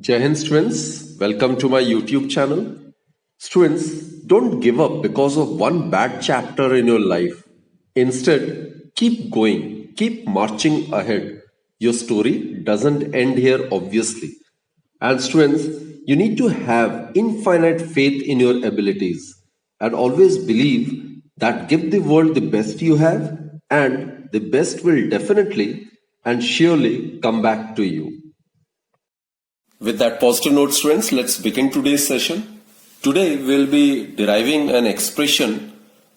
Jai Hind students, welcome to my YouTube channel. Students, don't give up because of one bad chapter in your life. Instead, keep going, keep marching ahead. Your story doesn't end here, obviously. And students, you need to have infinite faith in your abilities and always believe that give the world the best you have, and the best will definitely and surely come back to you. With that positive note, students, let's begin today's session. Today, we'll be deriving an expression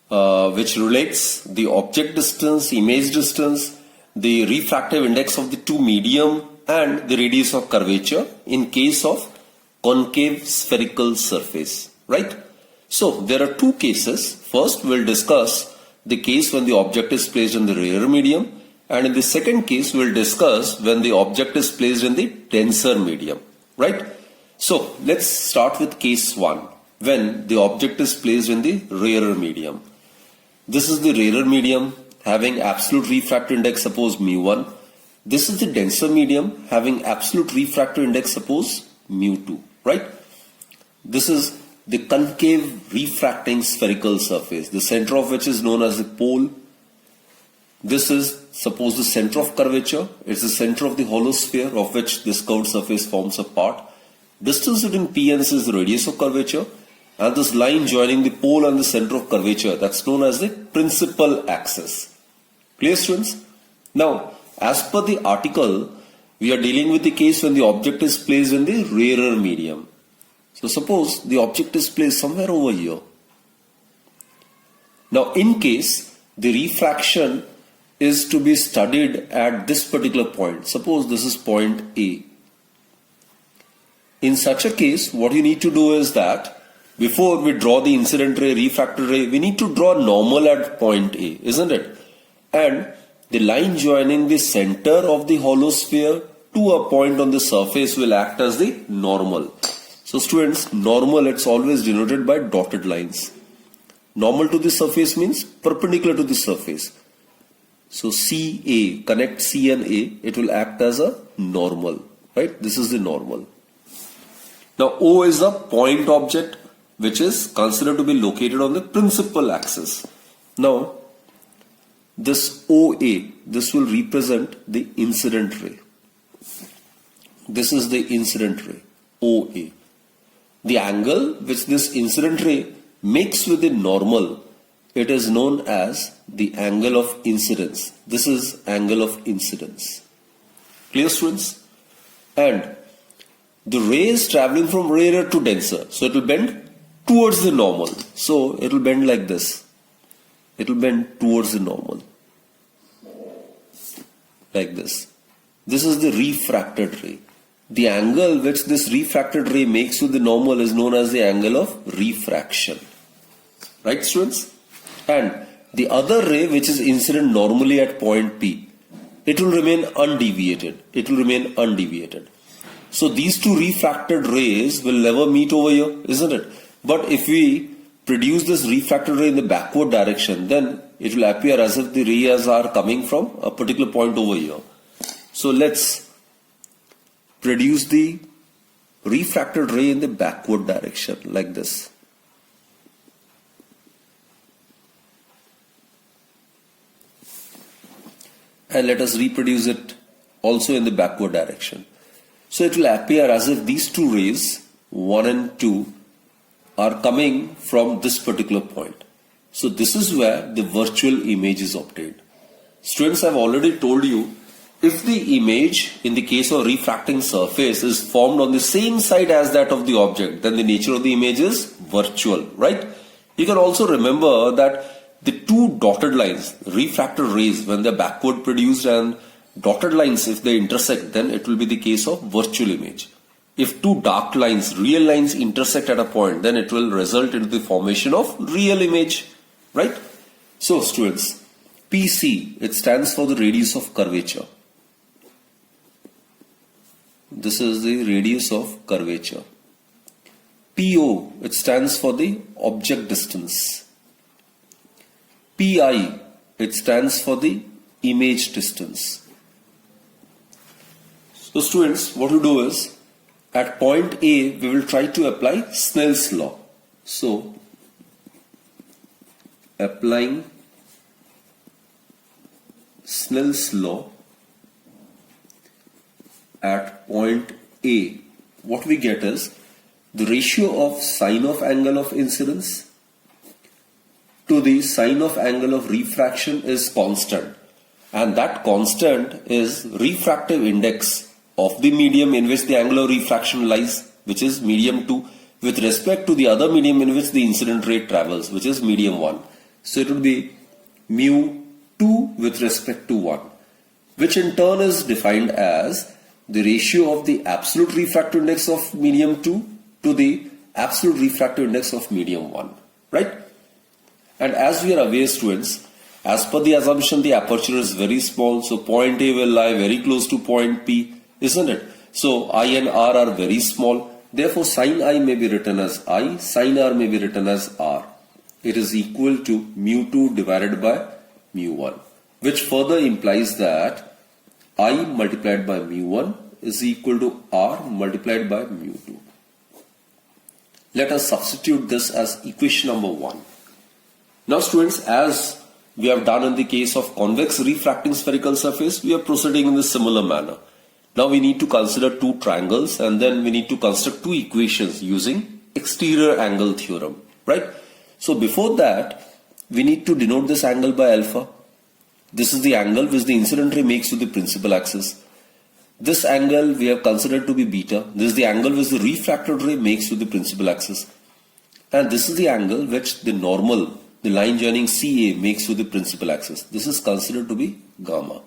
which relates the object distance, image distance, the refractive index of the two medium, and the radius of curvature in case of concave spherical surface, right? So, there are two cases. First, we'll discuss the case when the object is placed in the rarer medium, and in the second case, we'll discuss when the object is placed in the denser medium. Right? So let's start with case 1 when the object is placed in the rarer medium. This is the rarer medium having absolute refractive index, suppose mu1. This is the denser medium having absolute refractive index, suppose mu2. Right? This is the concave refracting spherical surface, the center of which is known as the pole. This is suppose the center of curvature. It's the center of the hollow sphere of which this curved surface forms a part. Distance between P and S is the radius of curvature, and this line joining the pole and the center of curvature, that's known as the principal axis. Clear, students? Now, as per the article, we are dealing with the case when the object is placed in the rarer medium. So suppose the object is placed somewhere over here. Now, in case the refraction is to be studied at this particular point. Suppose this is point A. In such a case, what you need to do is that before we draw the incident ray, refracted ray, we need to draw normal at point A, isn't it? And the line joining the center of the hollow sphere to a point on the surface will act as the normal. So students, normal, it's always denoted by dotted lines. Normal to the surface means perpendicular to the surface. So CA, connect C and A, it will act as a normal, right? This is the normal. Now O is a point object which is considered to be located on the principal axis. Now this OA, this will represent the incident ray. This is the incident ray, OA. The angle which this incident ray makes with the normal, it is known as the angle of incidence. This is angle of incidence. Clear, students? And the ray is traveling from rarer to denser. So it will bend towards the normal. So it will bend like this. It will bend towards the normal. Like this. This is the refracted ray. The angle which this refracted ray makes with the normal is known as the angle of refraction. Right, students? And the other ray which is incident normally at point P, it will remain undeviated. It will remain undeviated. So these two refracted rays will never meet over here, isn't it? But if we produce this refracted ray in the backward direction, then it will appear as if the rays are coming from a particular point over here. So let's produce the refracted ray in the backward direction like this. And let us reproduce it also in the backward direction. So it will appear as if these two rays, 1 and 2, are coming from this particular point. So this is where the virtual image is obtained. Students, I've already told you, if the image in the case of refracting surface is formed on the same side as that of the object, then the nature of the image is virtual, right? You can also remember that the two dotted lines, refracted rays, when they're backward produced, and dotted lines, if they intersect, then it will be the case of virtual image. If two dark lines, real lines intersect at a point, then it will result into the formation of real image, right? So students, PC, it stands for the radius of curvature. This is the radius of curvature. PO, it stands for the object distance. PI, it stands for the image distance. So students, what you do is, At point A, we will try to apply Snell's law. So, applying Snell's law at point A, what we get is the ratio of sine of angle of incidence to the sine of angle of refraction is constant, and that constant is refractive index of the medium in which the angle of refraction lies, which is medium 2, with respect to the other medium in which the incident ray travels, which is medium 1. So it would be mu 2 with respect to 1, which in turn is defined as the ratio of the absolute refractive index of medium 2 to the absolute refractive index of medium 1, right? And as we are aware, students, as per the assumption, the aperture is very small, so point A will lie very close to point P, isn't it? So I and R are very small. Therefore, sine I may be written as I, sine R may be written as R. It is equal to mu 2 divided by mu 1, which further implies that I multiplied by mu 1 is equal to R multiplied by mu 2. Let us substitute this as equation number 1. Now students, as we have done in the case of convex refracting spherical surface, we are proceeding in a similar manner. Now we need to consider two triangles, and then we need to construct two equations using exterior angle theorem, right? So before that, we need to denote this angle by alpha. This is the angle which the incident ray makes to the principal axis. This angle we have considered to be beta. This is the angle which the refracted ray makes to the principal axis. And this is the angle which the normal, the line joining CA, makes to the principal axis. This is considered to be gamma.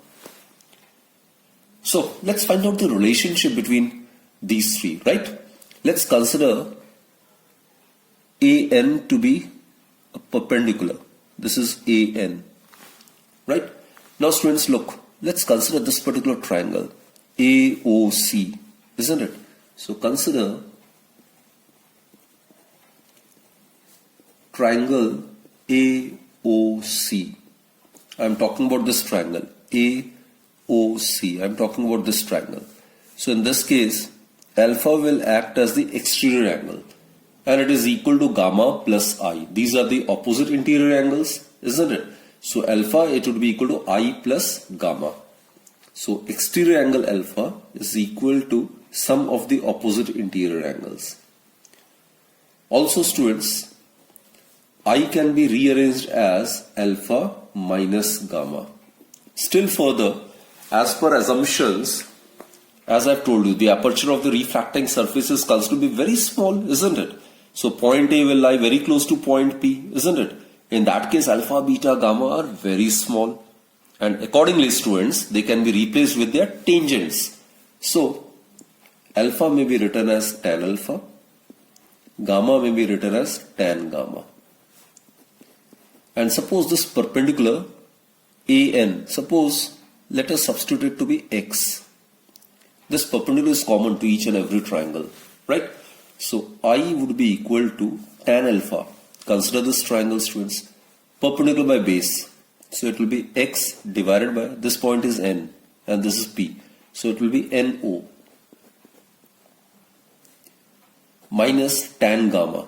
So let's find out the relationship between these three, right? Let's consider AN to be a perpendicular. This is AN, right? Now students, look, let's consider this particular triangle AOC, isn't it? So consider triangle AOC. I'm talking about this triangle AOC. I'm talking about this triangle. So in this case, alpha will act as the exterior angle, and it is equal to gamma plus I. These are the opposite interior angles, isn't it? So alpha, it would be equal to I plus gamma. So exterior angle alpha is equal to sum of the opposite interior angles. Also students, I can be rearranged as alpha minus gamma. Still further, as per assumptions, as I've told you, the aperture of the refracting surface is considered to be very small, isn't it? So point A will lie very close to point P, isn't it? In that case, alpha, beta, gamma are very small. And accordingly, students, they can be replaced with their tangents. So alpha may be written as tan alpha, gamma may be written as tan gamma. And suppose this perpendicular AN, suppose let us substitute it to be X. This perpendicular is common to each and every triangle, right? So I would be equal to tan alpha. Consider this triangle, students, perpendicular by base. So it will be X divided by, this point is N and this is P. So it will be NO minus tan gamma.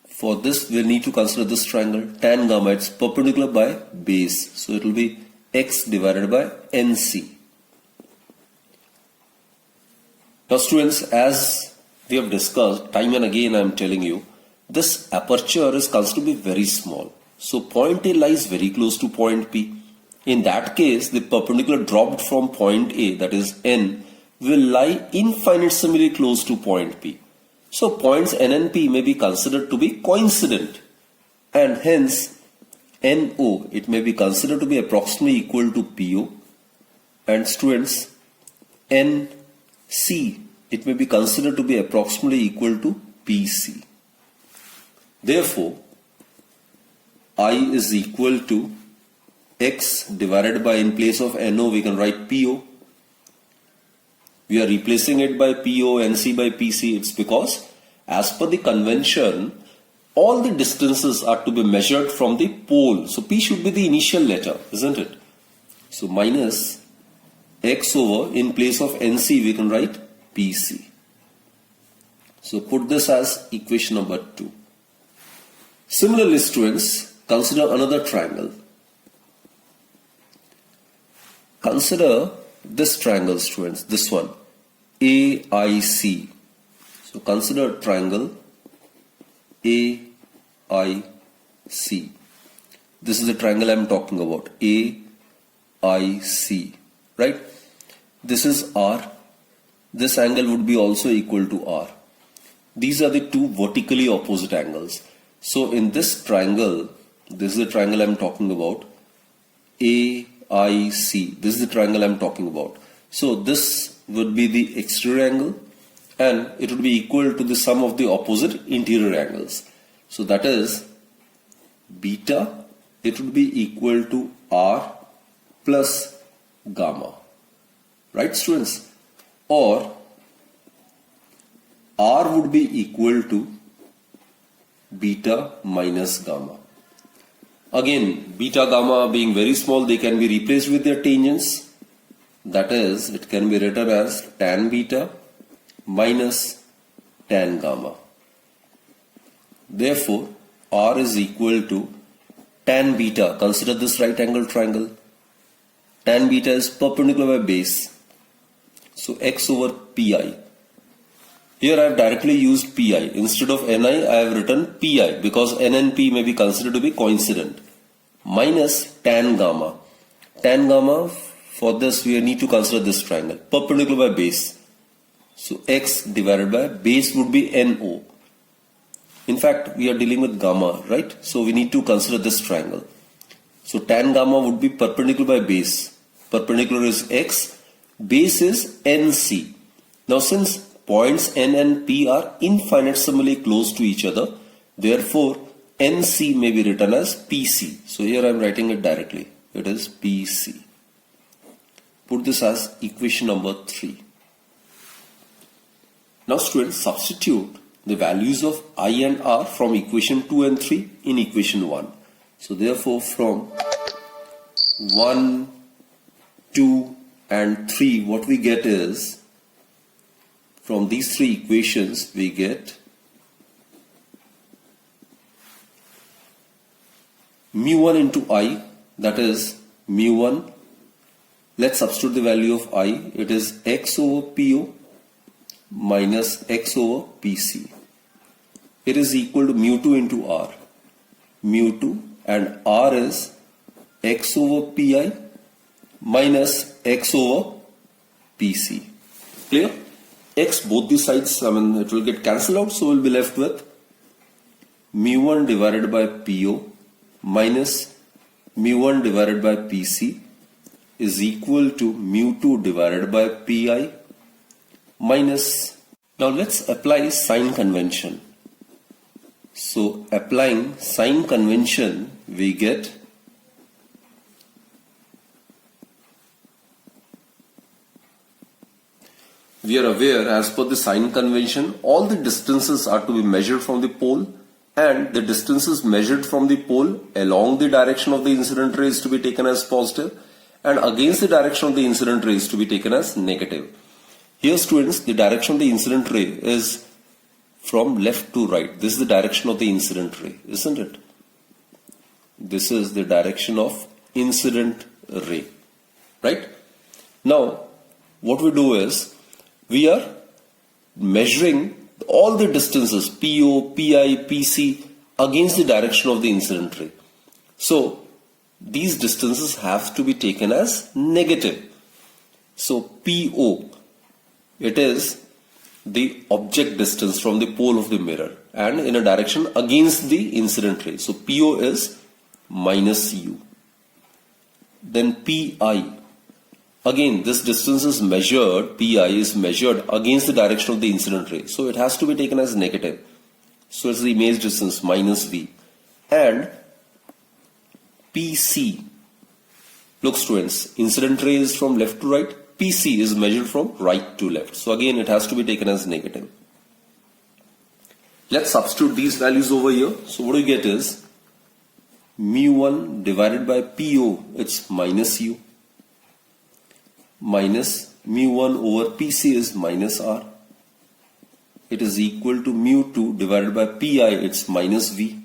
For this, we need to consider this triangle tan gamma. It's perpendicular by base. So it will be X divided by NC. Now students, as we have discussed time and again, I am telling you, this aperture is considered to be very small. So point A lies very close to point P. In that case, the perpendicular dropped from point A, that is N, will lie infinitesimally close to point P. So points N and P may be considered to be coincident, and hence NO, it may be considered to be approximately equal to PO, and students, NC, it may be considered to be approximately equal to PC. Therefore, I is equal to X divided by, in place of NO we can write PO. We are replacing it by PO, NC by PC. It's because as per the convention, all the distances are to be measured from the pole. So P should be the initial letter, isn't it? So minus X over, in place of NC we can write PC. So put this as equation number 2. Similarly, students, consider another triangle. Consider this triangle, students, this one, AIC. So consider triangle AIC. This is the triangle I am talking about, AIC, right? This is R. This angle would be also equal to R. These are the two vertically opposite angles. So in this triangle, this is the triangle I am talking about, AIC. This is the triangle I am talking about. So this would be the exterior angle and it would be equal to the sum of the opposite interior angles. So that is beta, it would be equal to R plus gamma. Right, students? Or R would be equal to beta minus gamma. Again, beta, gamma being very small, they can be replaced with their tangents. That is, it can be written as tan beta minus tan gamma. Therefore, R is equal to tan beta. Consider this right angle triangle. Tan beta is perpendicular by base. So x over pi. Here I have directly used pi. Instead of ni, I have written pi because n and p may be considered to be coincident. Minus tan gamma. Tan gamma, for this we need to consider this triangle. Perpendicular by base. So x divided by base would be no. In fact, we are dealing with gamma, right? So we need to consider this triangle. So tan gamma would be perpendicular by base. Perpendicular is x. Base is nc. Now since points n and p are infinitesimally close to each other, therefore nc may be written as pc. So here I am writing it directly. It is pc. Put this as equation number 3. Now students, substitute the values of I and R from equation 2 and 3 in equation 1. So therefore from 1, 2 and 3 what we get is, from these three equations we get mu1 into I, that is mu1. Let's substitute the value of I. It is x over PO minus x over PC. It is equal to mu2 into R. Mu2 and R is x over PI minus x over PC. Clear? X both the sides, it will get cancelled out, so we'll be left with mu1 divided by PO minus mu1 divided by PC is equal to mu2 divided by PI minus. Now let's apply sign convention. So applying sign convention, we get we are aware, as per the sign convention, all the distances are to be measured from the pole, and the distances measured from the pole along the direction of the incident ray is to be taken as positive, and against the direction of the incident ray is to be taken as negative. Here students, the direction of the incident ray is from left to right. This is the direction of the incident ray, isn't it? This is the direction of incident ray, right? Now, what we do is, we are measuring all the distances PO, PI, PC against the direction of the incident ray. So these distances have to be taken as negative. So PO, it is the object distance from the pole of the mirror and in a direction against the incident ray. So PO is minus U. Then PI. Again, this distance is measured, PI is measured against the direction of the incident ray. So it has to be taken as negative. So it's the image distance minus V. And PC. Look students, incident ray is from left to right. PC is measured from right to left. So again, it has to be taken as negative. Let's substitute these values over here. So what we get is mu1 divided by PO, it's minus U. minus mu1 over pc is minus r. It is equal to mu2 divided by pi, it's minus v,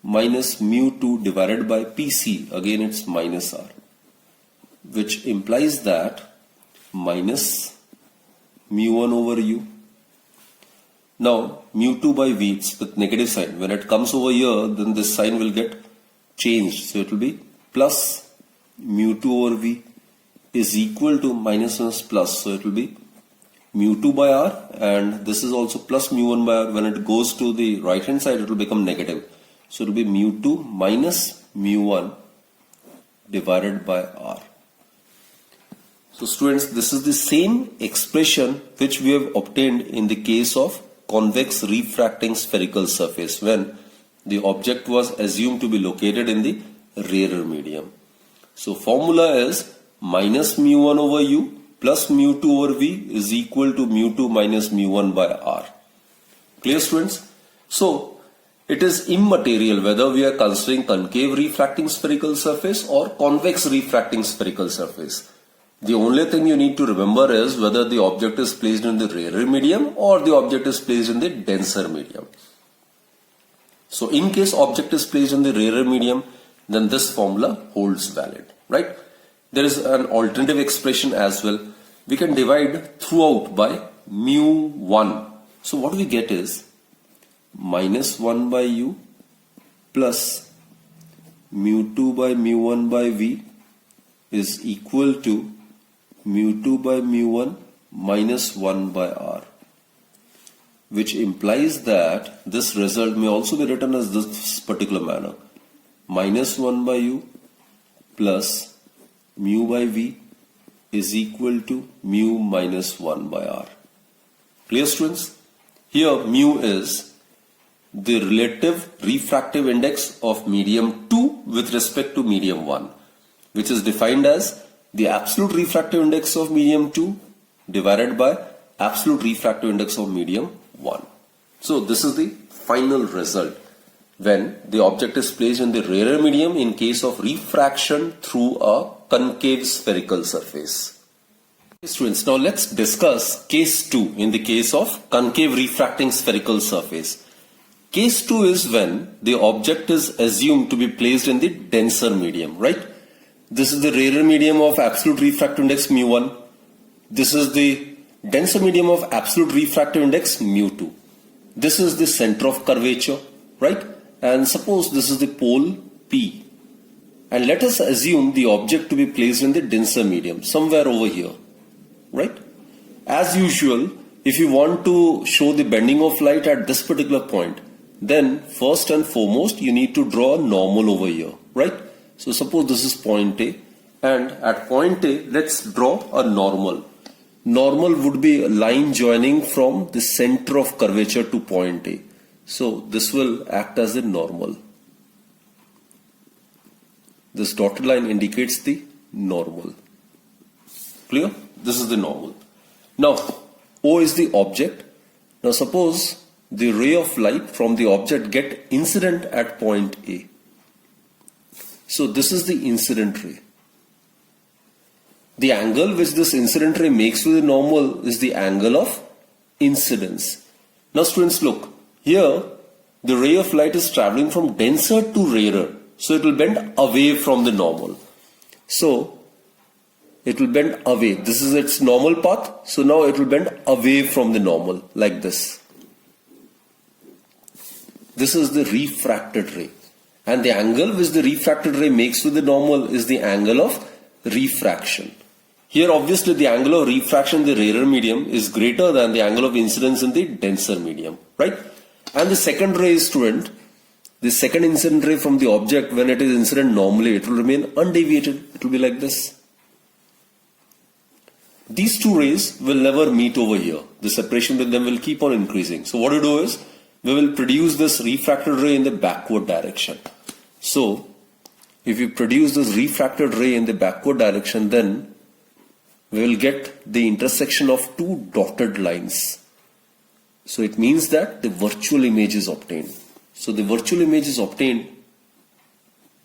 minus mu2 divided by pc, again it's minus r, which implies that minus mu1 over u. Now mu2 by v, it's with negative sign. When it comes over here, then this sign will get changed. So it will be plus mu2 over v is equal to minus plus. So it will be mu2 by r, and this is also plus mu1 by r. When it goes to the right hand side, it will become negative. So it will be mu2 minus mu1 divided by r. So students, this is the same expression which we have obtained in the case of convex refracting spherical surface when the object was assumed to be located in the rarer medium. So formula is minus mu1 over u plus mu2 over v is equal to mu2 minus mu1 by r. Clear, students? So it is immaterial whether we are considering concave refracting spherical surface or convex refracting spherical surface. The only thing you need to remember is whether the object is placed in the rarer medium or the object is placed in the denser medium. So in case object is placed in the rarer medium, then this formula holds valid, right? There is an alternative expression as well. We can divide throughout by mu1. So what we get is minus 1 by u plus mu2 by mu1 by v is equal to mu2 by mu1 minus 1 by r, which implies that this result may also be written as this particular manner: minus 1 by u plus mu by v is equal to mu minus 1 by r. Clear, students? Here mu is the relative refractive index of medium 2 with respect to medium 1, which is defined as the absolute refractive index of medium 2 divided by absolute refractive index of medium 1. So this is the final result when the object is placed in the rarer medium in case of refraction through a concave spherical surface. Students, now let's discuss case 2 in the case of concave refracting spherical surface. Case 2 is when the object is assumed to be placed in the denser medium, right? This is the rarer medium of absolute refractive index mu1. This is the denser medium of absolute refractive index mu2. This is the center of curvature, right? And suppose this is the pole P. And let us assume the object to be placed in the denser medium, somewhere over here, right? As usual, if you want to show the bending of light at this particular point, then first and foremost you need to draw a normal over here, right? So suppose this is point A, and at point A, let's draw a normal. Normal would be a line joining from the center of curvature to point A. So this will act as a normal. This dotted line indicates the normal. Clear? This is the normal. Now, O is the object. Now suppose the ray of light from the object get incident at point A. So this is the incident ray. The angle which this incident ray makes with the normal is the angle of incidence. Now students, look, here the ray of light is traveling from denser to rarer. So it will bend away from the normal. So it will bend away. This is its normal path. So now it will bend away from the normal like this. This is the refracted ray. And the angle which the refracted ray makes with the normal is the angle of refraction. Here obviously the angle of refraction in the rarer medium is greater than the angle of incidence in the denser medium, right? And the second ray, student, the second incident ray from the object, when it is incident normally, it will remain undeviated. It will be like this. These two rays will never meet over here. The separation with them will keep on increasing. So what you do is, we will produce this refracted ray in the backward direction. So if you produce this refracted ray in the backward direction, then we will get the intersection of two dotted lines. So it means that the virtual image is obtained. So the virtual image is obtained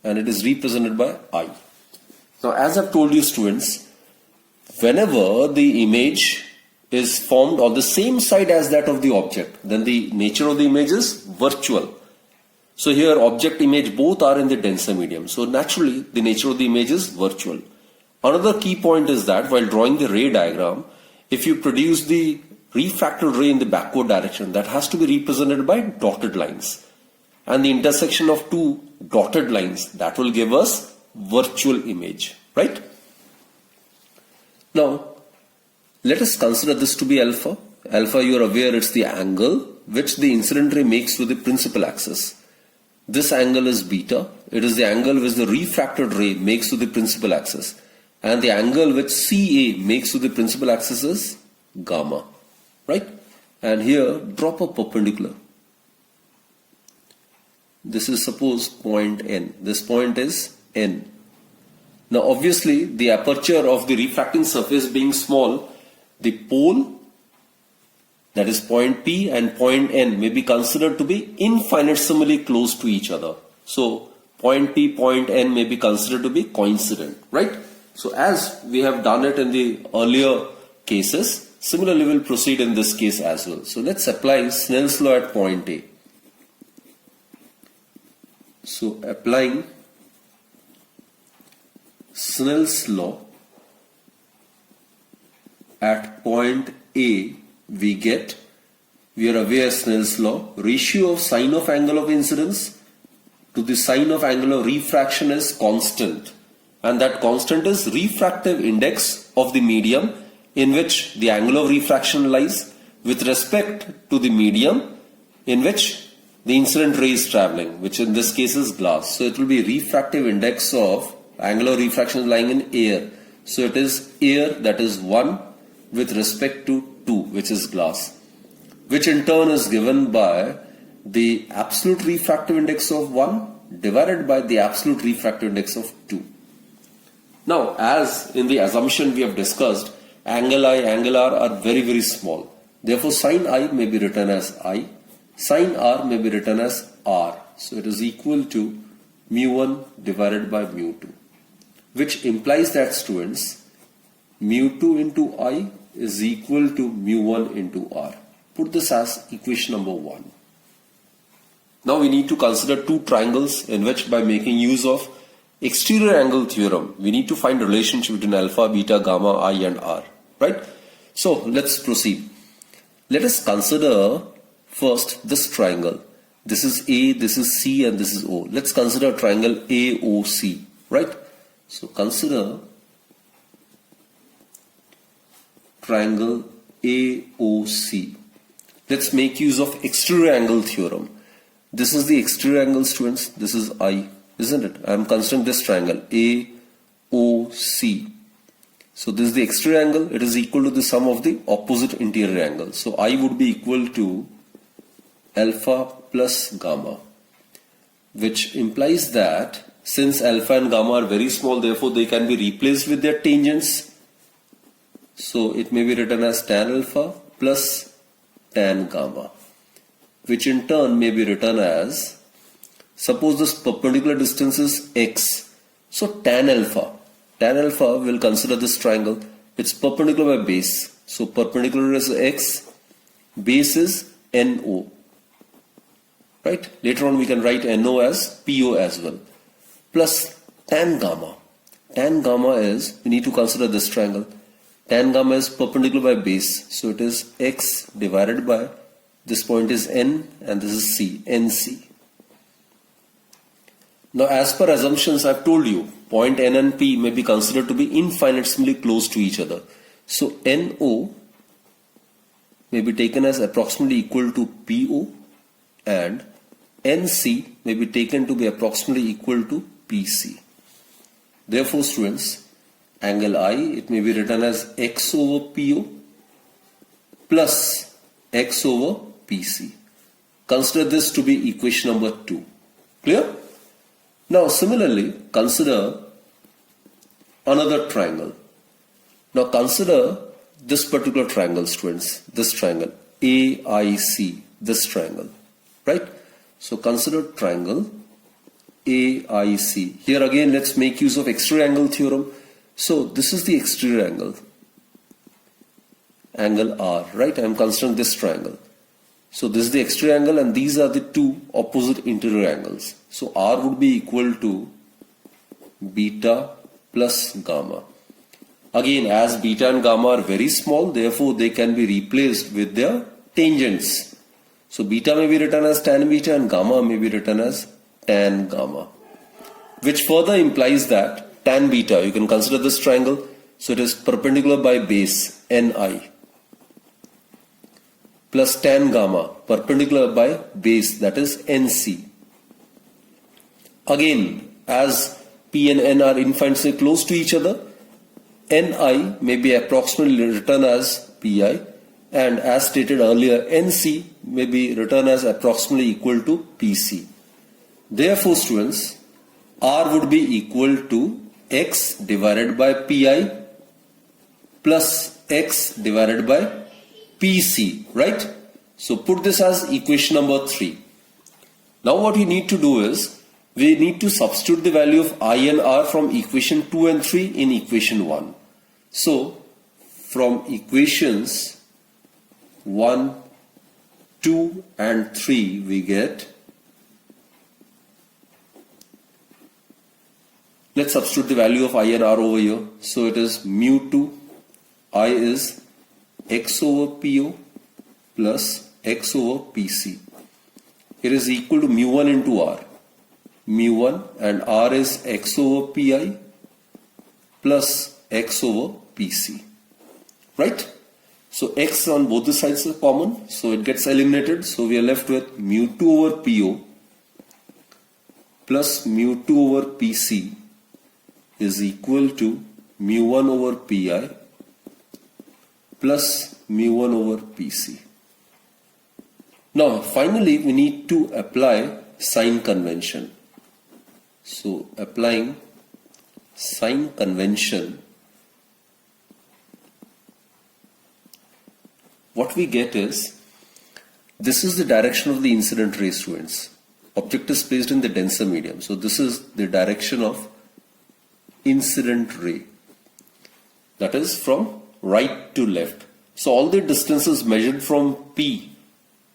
and it is represented by I. Now as I've told you, students, whenever the image is formed on the same side as that of the object, then the nature of the image is virtual. So here object image both are in the denser medium. So naturally the nature of the image is virtual. Another key point is that while drawing the ray diagram, if you produce the refracted ray in the backward direction, that has to be represented by dotted lines. And the intersection of two dotted lines, that will give us virtual image, right? Now, let us consider this to be alpha. Alpha, you are aware, it's the angle which the incident ray makes with the principal axis. This angle is beta. It is the angle which the refracted ray makes with the principal axis. And the angle which CA makes with the principal axis is gamma, right? And here, drop a perpendicular. This is suppose point N. This point is N. Now obviously the aperture of the refracting surface being small, the pole, that is point P and point N, may be considered to be infinitesimally close to each other. So point P, point N may be considered to be coincident, right? So as we have done it in the earlier cases, similarly we'll proceed in this case as well. So let's apply Snell's law at point A. So applying Snell's law at point A, we are aware Snell's law, ratio of sine of angle of incidence to the sine of angle of refraction is constant, and that constant is refractive index of the medium in which the angle of refraction lies with respect to the medium in which the incident ray is traveling, which in this case is glass. So it will be refractive index of angular refraction lying in air. So it is air, that is 1 with respect to 2, which is glass, which in turn is given by the absolute refractive index of 1 divided by the absolute refractive index of 2. Now, as in the assumption we have discussed, angle I, angle R are very, very small. Therefore, sine I may be written as I, sine R may be written as R. So it is equal to mu1 divided by mu2, which implies that, students, mu2 into I is equal to mu1 into R. Put this as equation number 1. Now we need to consider two triangles in which, by making use of exterior angle theorem, we need to find a relationship between alpha, beta, gamma, I and R, right? So let's proceed. Let us consider first this triangle. This is A, this is C and this is O. Let's consider triangle AOC, right? So consider triangle AOC. Let's make use of exterior angle theorem. This is the exterior angle, students. This is I, isn't it? I am considering this triangle AOC. So this is the exterior angle. It is equal to the sum of the opposite interior angles. So I would be equal to alpha plus gamma, which implies that since alpha and gamma are very small, therefore they can be replaced with their tangents. So it may be written as tan alpha plus tan gamma, which in turn may be written as, suppose this perpendicular distance is x. So tan alpha will consider this triangle. It's perpendicular by base. So perpendicular is x, base is NO. Right? Later on we can write NO as PO as well. Plus tan gamma. Tan gamma is, we need to consider this triangle. Tan gamma is perpendicular by base. So it is x divided by, this point is N and this is C, NC. Now as per assumptions I have told you, point N and P may be considered to be infinitesimally close to each other. So NO may be taken as approximately equal to PO and NC may be taken to be approximately equal to PC. Therefore, students, angle I, it may be written as x over PO plus x over PC. Consider this to be equation number 2. Clear? Now similarly, consider another triangle. Now consider this particular triangle, students, this triangle AIC, this triangle, right? So consider triangle AIC. Here again let's make use of exterior angle theorem. So this is the exterior angle. angle R, right? I am considering this triangle. So this is the exterior angle and these are the two opposite interior angles. So R would be equal to beta plus gamma. Again, as beta and gamma are very small, therefore they can be replaced with their tangents. So beta may be written as tan beta and gamma may be written as tan gamma, which further implies that tan beta, you can consider this triangle, so it is perpendicular by base Ni, plus tan gamma perpendicular by base, that is Nc. Again, as P and N are infinitely close to each other, Ni may be approximately written as Pi, and as stated earlier, Nc may be written as approximately equal to Pc. Therefore, students, R would be equal to x divided by Pi plus x divided by Pc, right? So put this as equation number 3. Now what we need to do is, we need to substitute the value of I and R from equation 2 and 3 in equation 1. So from equations 1, 2 and 3 we get, let's substitute the value of I and R over here. So it is mu2, I is x over PO plus x over PC. It is equal to mu1 into R. Mu1 and R is x over Pi plus x over PC. Right? So x on both the sides are common, so it gets eliminated. So we are left with mu2 over PO plus mu2 over PC is equal to mu1 over Pi plus mu1 over PC. Now finally we need to apply sign convention. So applying sign convention, what we get is, this is the direction of the incident ray, students. Object is placed in the denser medium. So this is the direction of incident ray. That is from right to left. So all the distances measured from P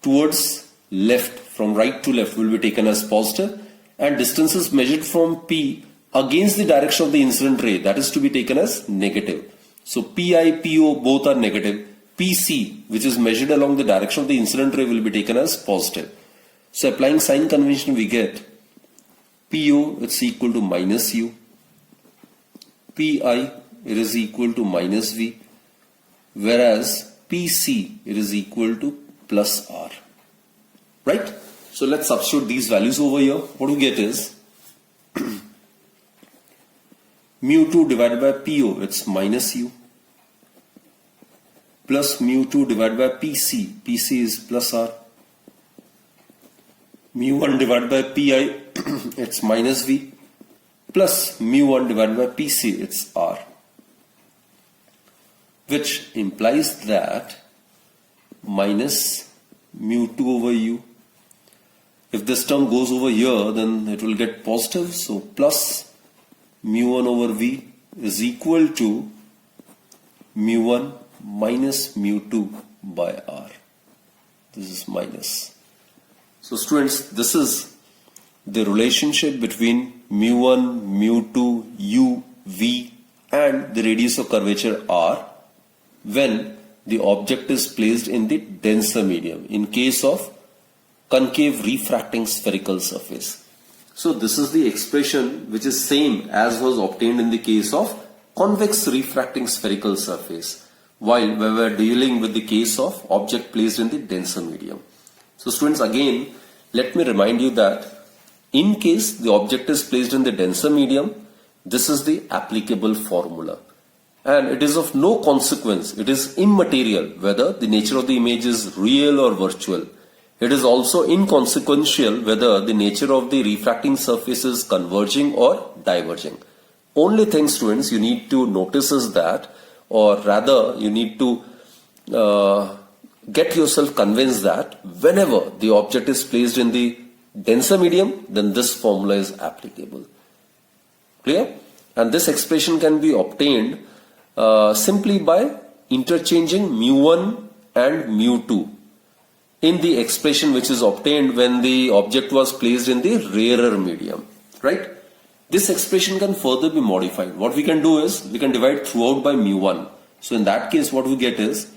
towards left, from right to left, will be taken as positive, and distances measured from P against the direction of the incident ray, that is to be taken as negative. So Pi, Po both are negative. PC, which is measured along the direction of the incident ray, will be taken as positive. So applying sign convention, we get Po, it's equal to minus U. Pi, it is equal to minus V. Whereas PC, it is equal to plus R. Right? So let's substitute these values over here. What we get is mu2 divided by PO, it's minus U, plus mu2 divided by PC, PC is plus R, mu1 divided by Pi, it's minus V, plus mu1 divided by PC, it's R, which implies that minus mu2 over U. If this term goes over here, then it will get positive. So plus mu1 over V is equal to mu1 minus mu2 by R. This is minus. So students, this is the relationship between mu1, mu2, U, V and the radius of curvature R when the object is placed in the denser medium in case of concave refracting spherical surface. So this is the expression which is same as was obtained in the case of convex refracting spherical surface, while we were dealing with the case of object placed in the denser medium. So students, again let me remind you that in case the object is placed in the denser medium, this is the applicable formula. And it is of no consequence, it is immaterial whether the nature of the image is real or virtual. It is also inconsequential whether the nature of the refracting surface is converging or diverging. Only thing, students, you need to notice is that, or rather you need to get yourself convinced that whenever the object is placed in the denser medium, then this formula is applicable. Clear? And this expression can be obtained simply by interchanging mu1 and mu2 in the expression which is obtained when the object was placed in the rarer medium, right? This expression can further be modified. What we can do is we can divide throughout by mu1. So in that case what we get is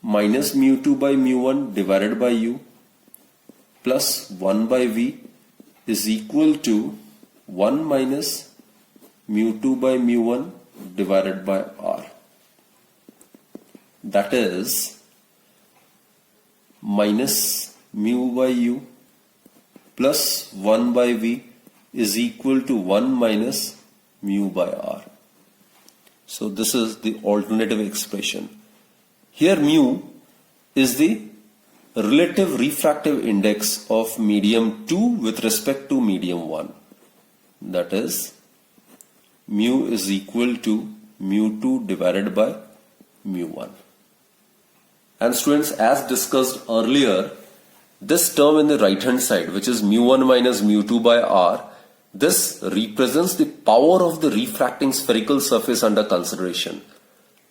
minus mu2 by mu1 divided by u plus 1 by v is equal to 1 minus mu2 by mu1 divided by r. That is minus mu by u plus 1 by v is equal to 1 minus mu by r. So this is the alternative expression. Here mu is the relative refractive index of medium 2 with respect to medium 1. That is mu is equal to mu2 divided by mu1. And students, as discussed earlier, this term in the right hand side, which is mu1 minus mu2 by r, this represents the power of the refracting spherical surface under consideration.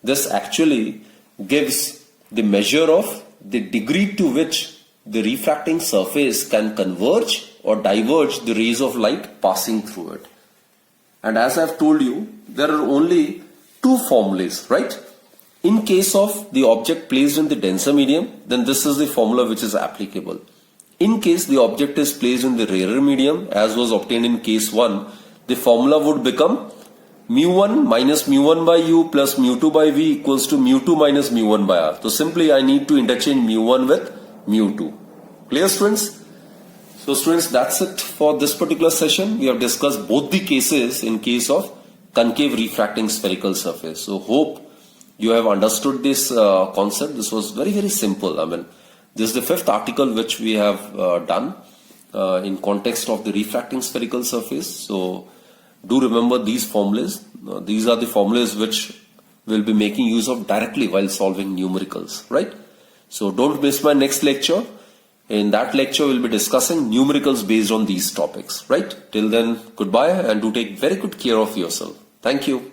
This actually gives the measure of the degree to which the refracting surface can converge or diverge the rays of light passing through it. And as I've told you, there are only two formulas, right? In case of the object placed in the denser medium, then this is the formula which is applicable. In case the object is placed in the rarer medium, as was obtained in case 1, the formula would become mu1 minus mu1 by u plus mu2 by v equals to mu2 minus mu1 by r. So simply I need to interchange mu1 with mu2. Clear, students? So students, that's it for this particular session. We have discussed both the cases in case of concave refracting spherical surface. So hope you have understood this concept. This was very, very simple. I mean, this is the fifth article which we have done in context of the refracting spherical surface. So do remember these formulas. These are the formulas which we'll be making use of directly while solving numericals, right? So don't miss my next lecture. In that lecture, we'll be discussing numericals based on these topics, right? Till then, goodbye and do take very good care of yourself. Thank you.